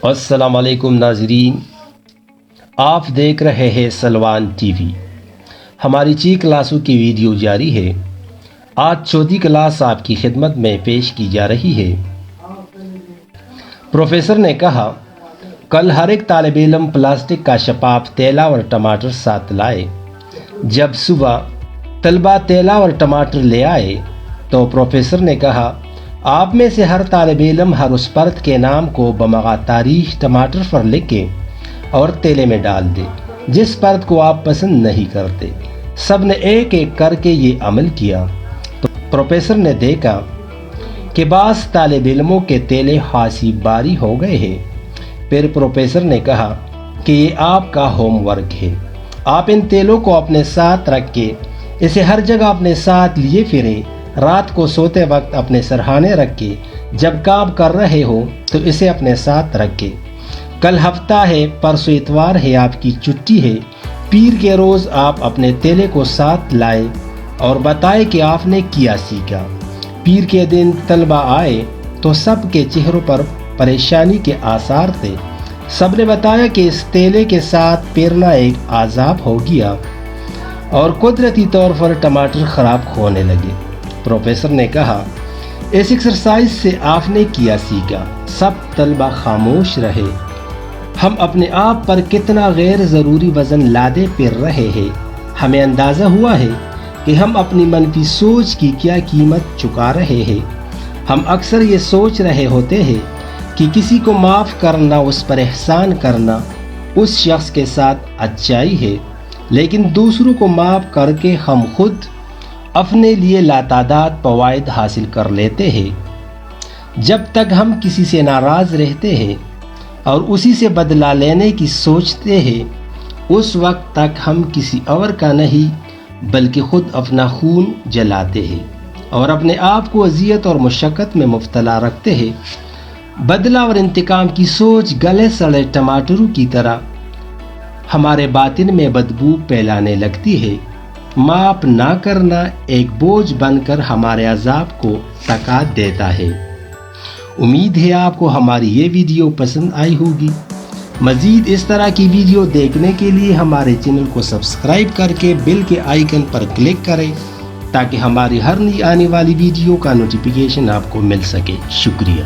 السلام علیکم ناظرین، آپ دیکھ رہے ہیں سلوان ٹی وی۔ ہماری 6 کلاسوں کی ویڈیو جاری ہے۔ آج چوتھی کلاس آپ کی خدمت میں پیش کی جا رہی ہے۔ پروفیسر نے کہا، کل ہر ایک طالب علم پلاسٹک کا شفاف تیلا اور ٹماٹر ساتھ لائے۔ جب صبح طلبہ تیلا اور ٹماٹر لے آئے تو پروفیسر نے کہا، آپ میں سے ہر طالب علم ہر اس پرت کے نام کو بمقا تاریخ ٹماٹر پر لکھے اور تیلے میں ڈال دے جس پرت کو آپ پسند نہیں کرتے۔ سب نے ایک ایک کر کے یہ عمل کیا تو پروفیسر نے دیکھا کہ بعض طالب علموں کے تیلے خاصی باری ہو گئے ہیں۔ پھر پروفیسر نے کہا کہ یہ آپ کا ہوم ورک ہے، آپ ان تیلوں کو اپنے ساتھ رکھ کے اسے ہر جگہ اپنے ساتھ لیے پھریں۔ رات کو سوتے وقت اپنے سرہانے رکھے، جب کام کر رہے ہو تو اسے اپنے ساتھ رکھے۔ کل ہفتہ ہے، پرسوں اتوار ہے، آپ کی چھٹی ہے۔ پیر کے روز آپ اپنے تیلے کو ساتھ لائے اور بتائے کہ آپ نے کیا سیکھا۔ پیر کے دن طلبہ آئے تو سب کے چہروں پر پریشانی کے آثار تھے۔ سب نے بتایا کہ اس تیلے کے ساتھ پیرنا ایک عذاب ہو گیا اور قدرتی طور پر ٹماٹر خراب ہونے لگے۔ پروفیسر نے کہا، اس ایکسرسائز سے آپ نے کیا سیکھا؟ سب طلبہ خاموش رہے۔ ہم اپنے آپ پر کتنا غیر ضروری وزن لادے پھر رہے ہیں۔ ہمیں اندازہ ہوا ہے کہ ہم اپنی منفی سوچ کی کیا قیمت چکا رہے ہیں۔ ہم اکثر یہ سوچ رہے ہوتے ہیں کہ کسی کو معاف کرنا، اس پر احسان کرنا اس شخص کے ساتھ اچائی ہے، لیکن دوسروں کو معاف کر کے ہم خود اپنے لیے لاتعداد فوائد حاصل کر لیتے ہیں۔ جب تک ہم کسی سے ناراض رہتے ہیں اور اسی سے بدلہ لینے کی سوچتے ہیں، اس وقت تک ہم کسی اور کا نہیں بلکہ خود اپنا خون جلاتے ہیں اور اپنے آپ کو اذیت اور مشقت میں مبتلا رکھتے ہیں۔ بدلہ اور انتقام کی سوچ گلے سڑے ٹماٹروں کی طرح ہمارے باطن میں بدبو پھیلانے لگتی ہے۔ معاف نہ کرنا ایک بوجھ بن کر ہمارے عذاب کو تکا دیتا ہے۔ امید ہے آپ کو ہماری یہ ویڈیو پسند آئی ہوگی۔ مزید اس طرح کی ویڈیو دیکھنے کے لیے ہمارے چینل کو سبسکرائب کر کے بیل کے آئیکن پر کلک کریں تاکہ ہماری ہر نئی آنے والی ویڈیو کا نوٹیفیکیشن آپ کو مل سکے۔ شکریہ۔